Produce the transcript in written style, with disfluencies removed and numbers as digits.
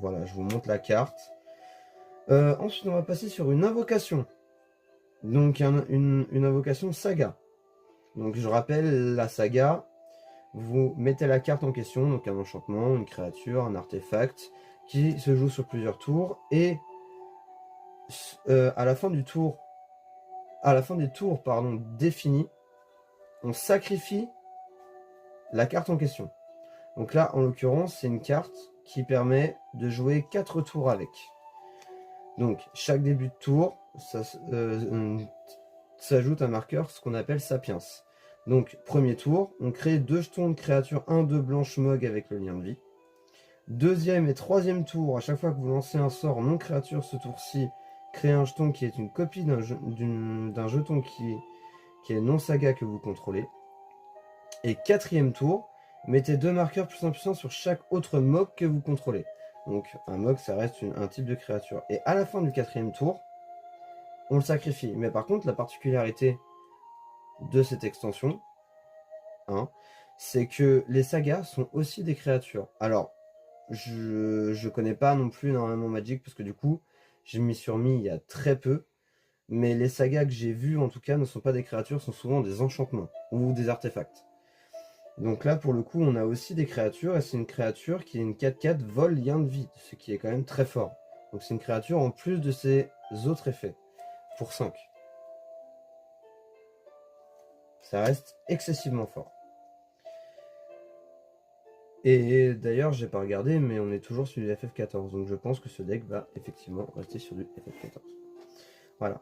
voilà, je vous montre la carte. Ensuite, on va passer sur une invocation. Donc, une invocation saga. Donc, je rappelle la saga. Vous mettez la carte en question, donc un enchantement, une créature, un artefact, qui se joue sur plusieurs tours. Et à la fin des tours définis, on sacrifie la carte en question. Donc là, en l'occurrence, c'est une carte qui permet de jouer 4 tours avec. Donc, chaque début de tour, ça s'ajoute un marqueur, ce qu'on appelle Sapiens. Donc, premier tour, on crée 2 jetons de créature 1-2 blanche Mogg avec le lien de vie. Deuxième et troisième tour, à chaque fois que vous lancez un sort non créature ce tour-ci, créez un jeton qui est une copie d'un jeton qui est non saga que vous contrôlez. Et quatrième tour, mettez 2 marqueurs plus 1 puissant sur chaque autre Mogg que vous contrôlez. Donc un Mogg, ça reste un type de créature. Et à la fin du quatrième tour, on le sacrifie. Mais par contre, la particularité de cette extension, hein, c'est que les sagas sont aussi des créatures. Alors, je connais pas non plus énormément Magic, parce que du coup, je m'y suis remis il y a très peu. Mais les sagas que j'ai vues, en tout cas, ne sont pas des créatures, sont souvent des enchantements ou des artefacts. Donc là, pour le coup, on a aussi des créatures, et c'est une créature qui est une 4/4 vol lien de vie, ce qui est quand même très fort. Donc c'est une créature en plus de ses autres effets, pour 5. Ça reste excessivement fort. Et d'ailleurs, j'ai pas regardé, mais on est toujours sur du FF14, donc je pense que ce deck va effectivement rester sur du FF14. Voilà.